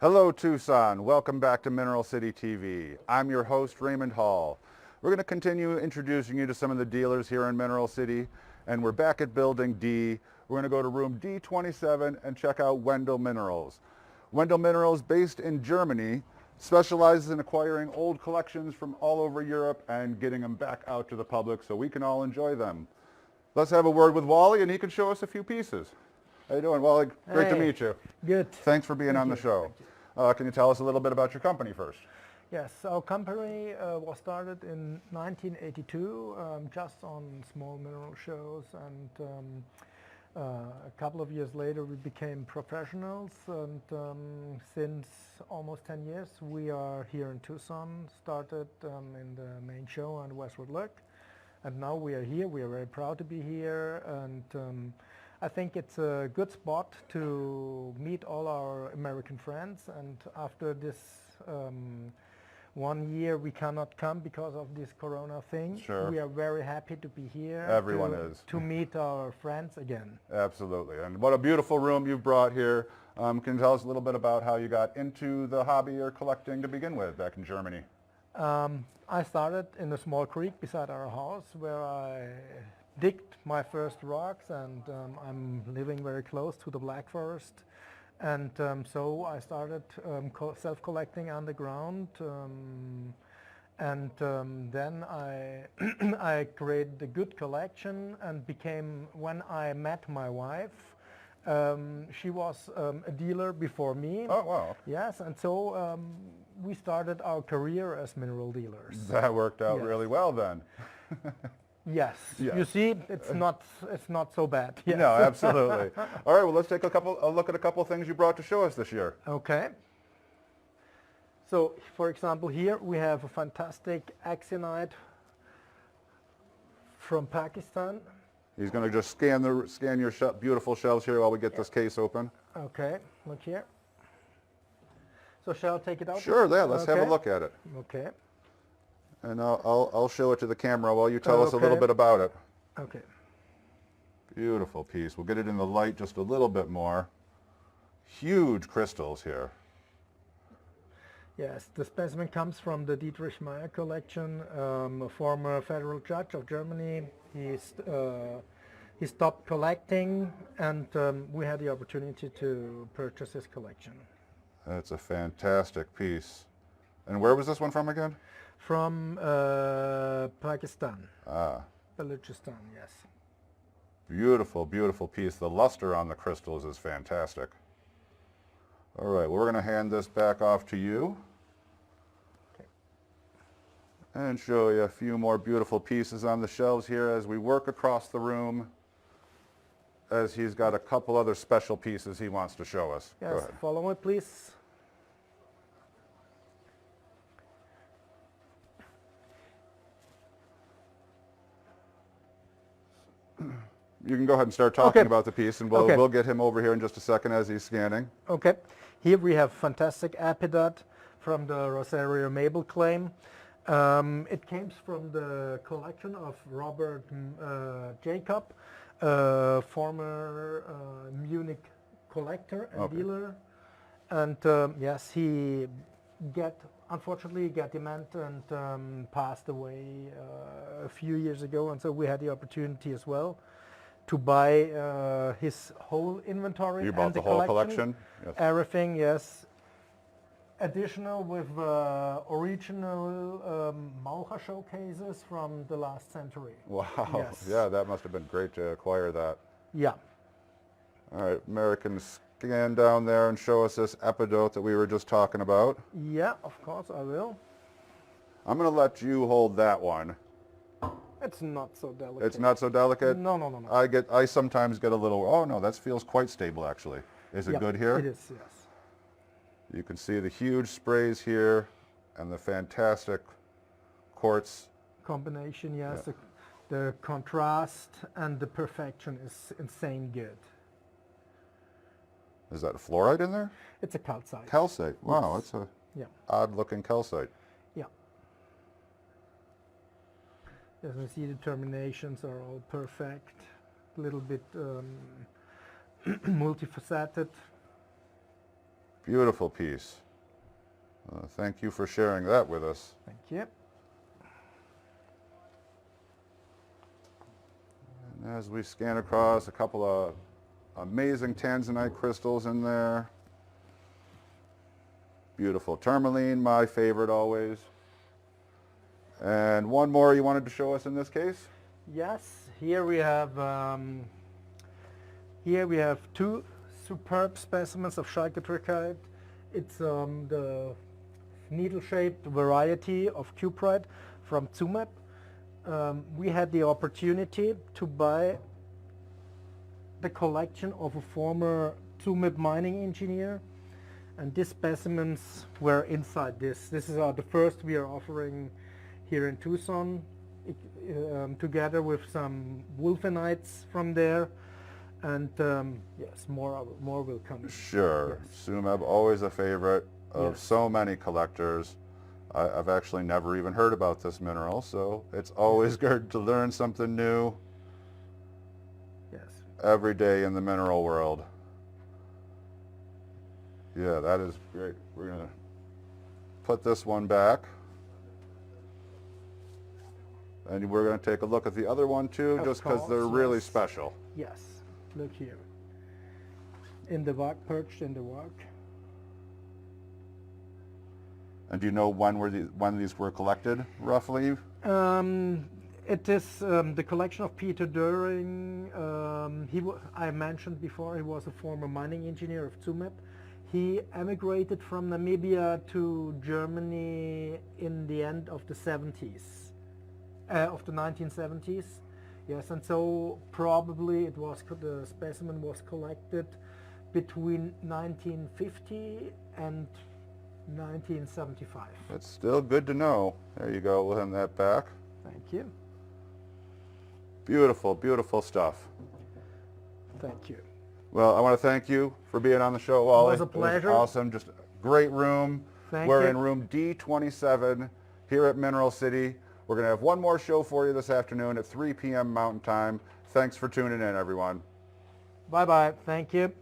Hello Tucson, welcome back to Mineral City TV. I'm your host Raymond Hall. We're going to continue introducing you to some of the dealers here in Mineral City, and we're back at Building D. We're going to go to room D27 and check out Wendel Minerals. Wendel Minerals, based in Germany, specializes in acquiring old collections from all over Europe and getting them back out to the public so we can all enjoy them. Let's have a word with Wally and he can show us a few pieces. How you doing, Wally? Great to meet you. Good. Thanks for being on the show. Can you tell us a little bit about your company first? Yes, our company was started in 1982, just on small mineral shows, and a couple of years later we became professionals, and since almost 10 years we are here in Tucson, started in the main show on Westwood Look, and now we are here. We are very proud to be here, and I think it's a good spot to meet all our American friends, and after this 1 year we cannot come because of this Corona thing. Sure. We are very happy to be here. Everyone is. To meet our friends again. Absolutely. And what a beautiful room you've brought here. Can you tell us a little bit about how you got into the hobby or collecting to begin with back in Germany? I started in a small creek beside our house where I digged my first rocks, and I'm living very close to the Black Forest, and so I started self-collecting underground, and then I created a good collection and became, when I met my wife, she was a dealer before me. Oh, wow. Yes, and so we started our career as mineral dealers. That worked out really well then. Yes. Yes. You see, it's not so bad. Yes. No, absolutely. All right, well, let's take a look at a couple of things you brought to show us this year. Okay. So, for example, here we have a fantastic axionite from Pakistan. He's going to just scan your beautiful shelves here while we get this case open. Okay, look here. So shall I take it out? Sure, yeah, let's have a look at it. Okay. And I'll show it to the camera while you tell us a little bit about it. Okay. Beautiful piece. We'll get it in the light just a little bit more. Huge crystals here. Yes, the specimen comes from the Dietrich Meyer collection, a former federal judge of Germany. He stopped collecting, and we had the opportunity to purchase his collection. That's a fantastic piece. And where was this one from again? From Pakistan. Balochistan, yes. Beautiful, beautiful piece. The luster on the crystals is fantastic. All right, well, we're going to hand this back off to you. Okay. And show you a few more beautiful pieces on the shelves here as we work across the room, as he's got a couple other special pieces he wants to show us. Yes, Go ahead. follow me, please. You can go ahead and start talking about the piece, and we'll get him over here in just a second as he's scanning. Okay. Here we have fantastic epidot from the Rosario Mabel claim. It came from the collection of Robert Jacob, former Munich collector and dealer. And yes, he unfortunately got demented and passed away a few years ago, and so we had the opportunity as well to buy his whole inventory. You bought and the whole collection? Yes. Everything, yes. Additional with original Maucher showcases from the last century. Wow. Yes. Yeah, that must have been great to acquire that. Yeah. All right, American, scan down there and show us this epidote that we were just talking about. Yeah, of course I will. I'm going to let you hold that one. It's not so delicate. It's not so delicate? No, no, no, no. I sometimes get a little, oh no, that feels quite stable actually. Is it good here? It is, yes. You can see the huge sprays here and the fantastic quartz. Combination, yes. Yeah. The contrast and the perfection is insane good. Is that a fluorite in there? It's a calcite. Calcite. Wow, yes. That's a odd looking calcite. Yeah. As you see, the terminations are all perfect. A little bit multifaceted. Beautiful piece. Thank you for sharing that with us. Thank you. And as we scan across, a couple of amazing tanzanite crystals in there. Beautiful tourmaline, my favorite always. And one more you wanted to show us in this case? Yes, here we have two superb specimens of chalcopyrite. It's the needle-shaped variety of cuprite from Tsumeb. We had the opportunity to buy the collection of a former Tsumeb mining engineer, and these specimens were inside this. This is the first we are offering here in Tucson, together with some wolfenites from there. And yes, more will come. Sure. Yes. Tsumeb, always a favorite of Yes. so many collectors. I've actually never even heard about this mineral, so it's always good to learn something new Yes. every day in the mineral world. Yeah, that is great. We're going to put this one back. And we're going to take a look at the other one too, just because they're really special. Yes. Look here. In the rock, perched in the rock. And do you know when these were collected, roughly? It is the collection of Peter Doering. I mentioned before he was a former mining engineer of Tsumeb. He emigrated from Namibia to Germany in the end of the 70s, of the 1970s. Yes, and so probably the specimen was collected between 1950 and 1975. It's still good to know. There you go, we'll hand that back. Thank you. Beautiful, beautiful stuff. Thank you. Well, I want to thank you for being on the show, Wally. It was a pleasure. Awesome, just a great room. Thank We're you. in room D27 here at Mineral City. We're going to have one more show for you this afternoon at 3 p.m. Mountain Time. Thanks for tuning in, everyone. Bye-bye. Thank you.